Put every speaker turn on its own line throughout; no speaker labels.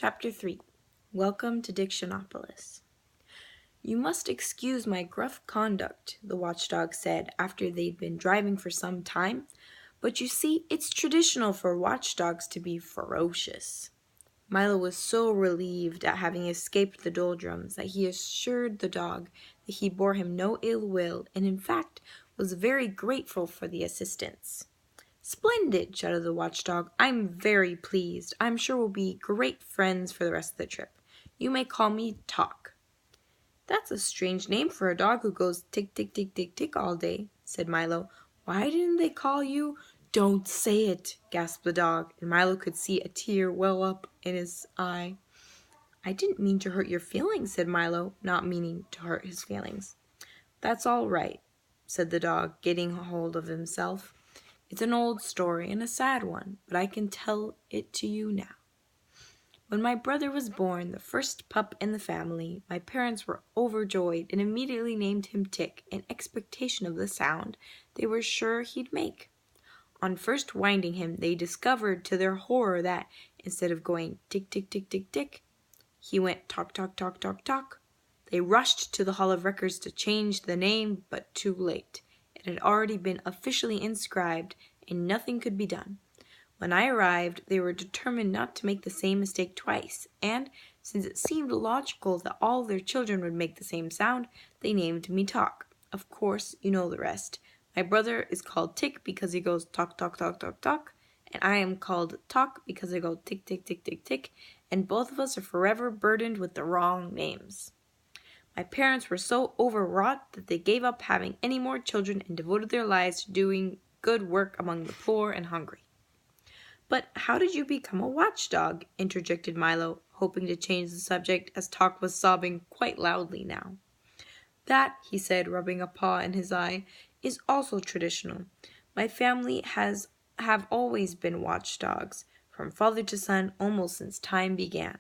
Chapter 3. Welcome to Dictionopolis. "You must excuse my gruff conduct," the watchdog said after they'd been driving for some time, "but you see, it's traditional for watchdogs to be ferocious." Milo was so relieved at having escaped the doldrums that he assured the dog that he bore him no ill will and in fact was very grateful for the assistance. "Splendid!" shouted the watchdog. "I'm very pleased. I'm sure we'll be great friends for the rest of the trip. You may call me Talk." "That's a strange name for a dog who goes tick, tick, tick, tick, tick all day," said Milo. "Why didn't they call you—" "Don't say it," gasped the dog, and Milo could see a tear well up in his eye. "I didn't mean to hurt your feelings," said Milo, not meaning to hurt his feelings. "That's all right," said the dog, getting hold of himself. "It's an old story and a sad one, but I can tell it to you now. When my brother was born, the first pup in the family, my parents were overjoyed and immediately named him Tick in expectation of the sound they were sure he'd make. On first winding him, they discovered to their horror that, instead of going tick, tick, tick, tick, tick, he went talk, talk, talk, talk, talk. They rushed to the Hall of Records to change the name, but too late. It had already been officially inscribed, and nothing could be done. When I arrived, they were determined not to make the same mistake twice, and, since it seemed logical that all their children would make the same sound, they named me Talk. Of course, you know the rest. My brother is called Tick because he goes talk, talk, talk, talk, talk, and I am called Talk because I go tick, tick, tick, tick, tick, and both of us are forever burdened with the wrong names. My parents were so overwrought that they gave up having any more children and devoted their lives to doing good work among the poor and hungry." "But how did you become a watchdog?" interjected Milo, hoping to change the subject as Talk was sobbing quite loudly now. "That," he said, rubbing a paw in his eye, "is also traditional. My family have always been watchdogs, from father to son, almost since time began.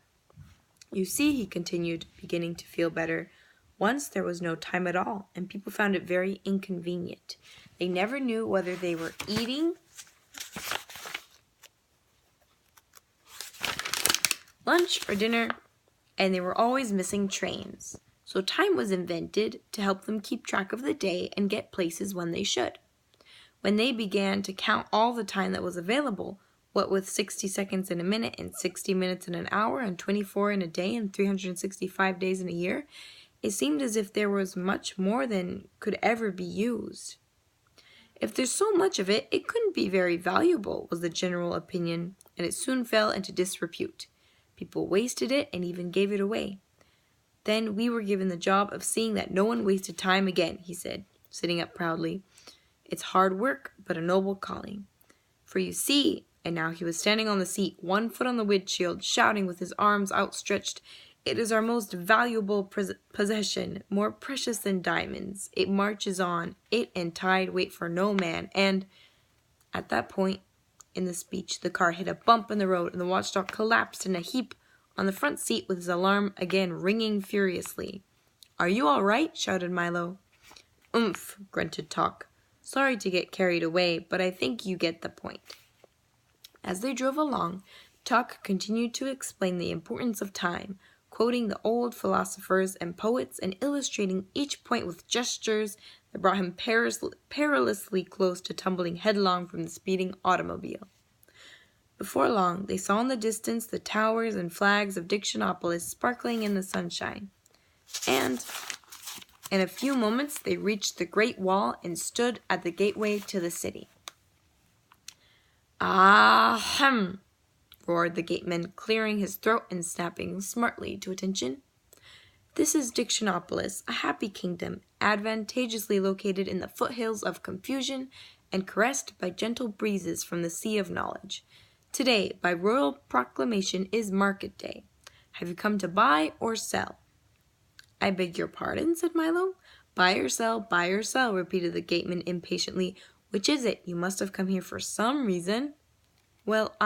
You see," he continued, beginning to feel better, "once there was no time at all, and people found it very inconvenient. They never knew whether they were eating lunch or dinner, and they were always missing trains. So time was invented to help them keep track of the day and get places when they should. When they began to count all the time that was available, what with 60 seconds in a minute and 60 minutes in an hour and 24 in a day and 365 days in a year, it seemed as if there was much more than could ever be used. If there's so much of it, it couldn't be very valuable, was the general opinion, and it soon fell into disrepute. People wasted it and even gave it away. Then we were given the job of seeing that no one wasted time again," he said, sitting up proudly. "It's hard work, but a noble calling. For you see," and now he was standing on the seat, one foot on the windshield, shouting with his arms outstretched, "it is our most valuable possession, more precious than diamonds. It marches on. It and tide wait for no man, and—" At that point in the speech, the car hit a bump in the road, and the watchdog collapsed in a heap on the front seat with his alarm again ringing furiously. "Are you all right?" shouted Milo. "Oomph," grunted Talk. "Sorry to get carried away, but I think you get the point." As they drove along, Talk continued to explain the importance of time, quoting the old philosophers and poets and illustrating each point with gestures that brought him perilously close to tumbling headlong from the speeding automobile. Before long, they saw in the distance the towers and flags of Dictionopolis sparkling in the sunshine, and in a few moments they reached the Great Wall and stood at the gateway to the city. "Ah-hem!" roared the gateman, clearing his throat and snapping smartly to attention. "This is Dictionopolis, a happy kingdom, advantageously located in the foothills of confusion and caressed by gentle breezes from the sea of knowledge. Today, by royal proclamation, is market day. Have you come to buy or sell?" "I beg your pardon," said Milo. Buy or sell," repeated the gateman impatiently. "Which is it? You must have come here for some reason." "Well,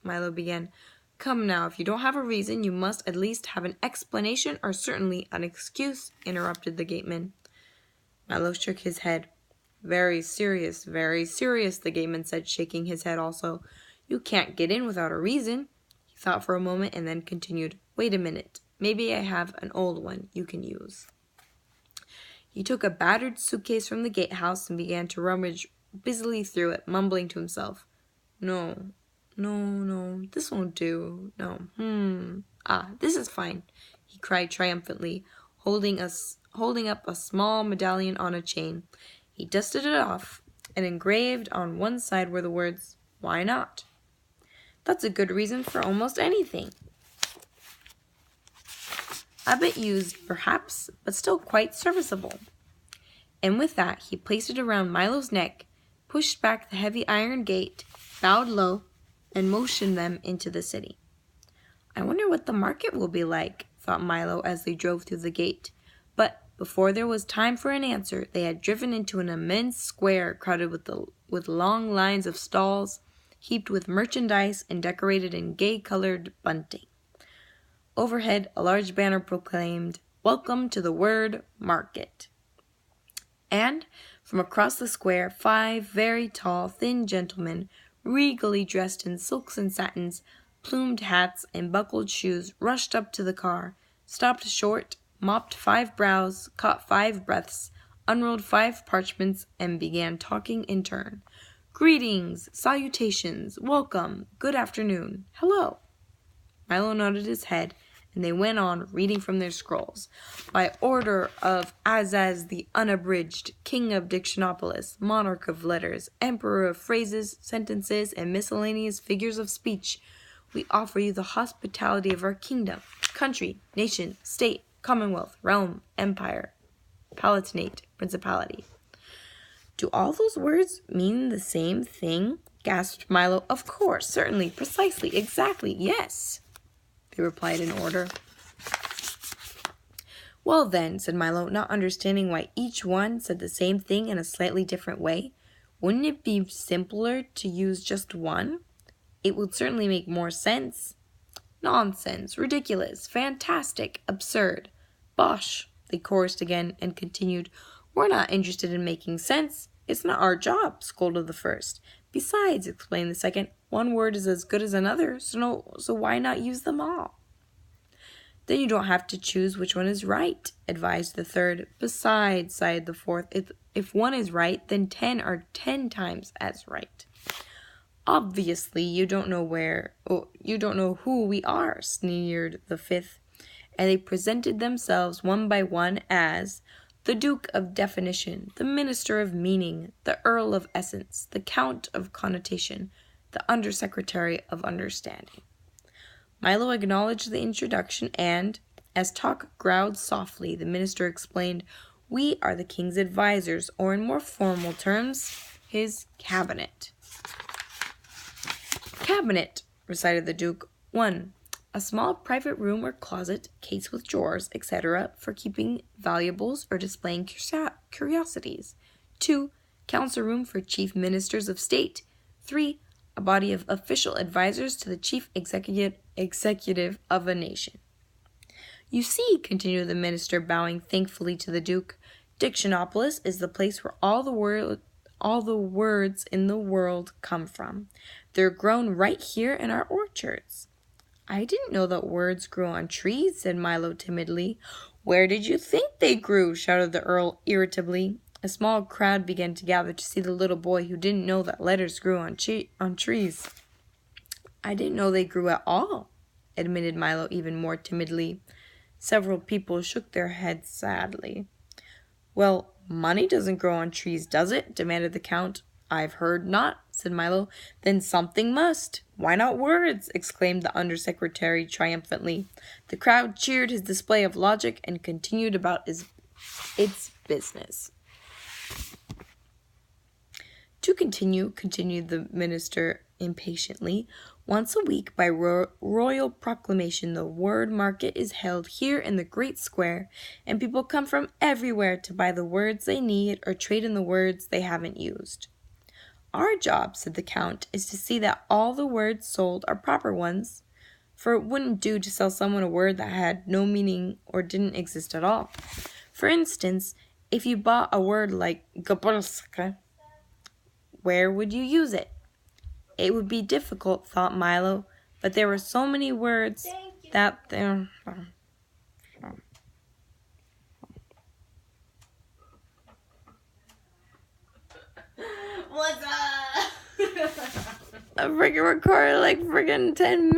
Milo began. "Come now, if you don't have a reason, you must at least have an explanation or certainly an excuse," interrupted the gateman. Milo shook his head. Very serious," the gateman said, shaking his head also. "You can't get in without a reason." He thought for a moment and then continued, "Wait a minute. Maybe I have an old one you can use." He took a battered suitcase from the gatehouse and began to rummage busily through it, mumbling to himself, "No, no, this won't do. No, this is fine," he cried triumphantly, holding up a small medallion on a chain. He dusted it off, and engraved on one side were the words, "Why not?" "That's a good reason for almost anything." A bit used, perhaps, but still quite serviceable. And with that, he placed it around Milo's neck, pushed back the heavy iron gate, bowed low, and motioned them into the city. "I wonder what the market will be like," thought Milo as they drove through the gate. But before there was time for an answer, they had driven into an immense square crowded with long lines of stalls, heaped with merchandise and decorated in gay-colored bunting. Overhead, a large banner proclaimed, "Welcome to the Word Market." And from across the square, 5 very tall, thin gentlemen, regally dressed in silks and satins, plumed hats, and buckled shoes, rushed up to the car, stopped short, mopped 5 brows, caught 5 breaths, unrolled 5 parchments, and began talking in turn. "Greetings, salutations, welcome, good afternoon, hello." Milo nodded his head, and they went on reading from their scrolls. "By order of Azaz the Unabridged, King of Dictionopolis, Monarch of Letters, Emperor of Phrases, Sentences, and Miscellaneous Figures of Speech, we offer you the hospitality of our kingdom, country, nation, state, commonwealth, realm, empire, palatinate, principality." "Do all those words mean the same thing?" gasped Milo. "Of course, certainly, precisely, exactly, yes," they replied in order. "Well then," said Milo, not understanding why each one said the same thing in a slightly different way, "wouldn't it be simpler to use just one? It would certainly make more sense." "Nonsense, ridiculous, fantastic, absurd, bosh," they chorused again and continued, "We're not interested in making sense. It's not our job," scolded the first. "Besides," explained the second, "one word is as good as another, so why not use them all?" "Then you don't have to choose which one is right," advised the third. "Besides," sighed the fourth, if one is right, then 10 are 10 times as right." "Obviously, you don't know who we are," sneered the fifth, and they presented themselves one by one as the Duke of Definition, the Minister of Meaning, the Earl of Essence, the Count of Connotation, the Undersecretary of Understanding. Milo acknowledged the introduction, and, as talk growled softly, the minister explained, "We are the king's advisors, or in more formal terms, his cabinet." "Cabinet," recited the Duke. 1. A small private room or closet, case with drawers, etc., for keeping valuables or displaying curiosities. 2. Council room for chief ministers of state. 3. A body of official advisors to the chief executive of a nation. "You see," continued the minister, bowing thankfully to the Duke, "Dictionopolis is the place where all the words in the world come from. They're grown right here in our orchards." "I didn't know that words grew on trees," said Milo timidly. "Where did you think they grew?" shouted the Earl irritably. A small crowd began to gather to see the little boy who didn't know that letters grew on trees. "I didn't know they grew at all," admitted Milo even more timidly. Several people shook their heads sadly. "Well, money doesn't grow on trees, does it?" demanded the Count. "I've heard not," said Milo. "Then something must. Why not words?" exclaimed the Undersecretary triumphantly. The crowd cheered his display of logic and continued about its business. "To continue," continued the minister impatiently, "once a week by royal proclamation the word market is held here in the great square, and people come from everywhere to buy the words they need or trade in the words they haven't used." "Our job," said the Count, "is to see that all the words sold are proper ones, for it wouldn't do to sell someone a word that had no meaning or didn't exist at all. For instance, if you bought a word like Gabrska, where would you use it?" It would be difficult, thought Milo, but there were so many words that there.
What's up?
I freaking recorded like freaking 10 minutes.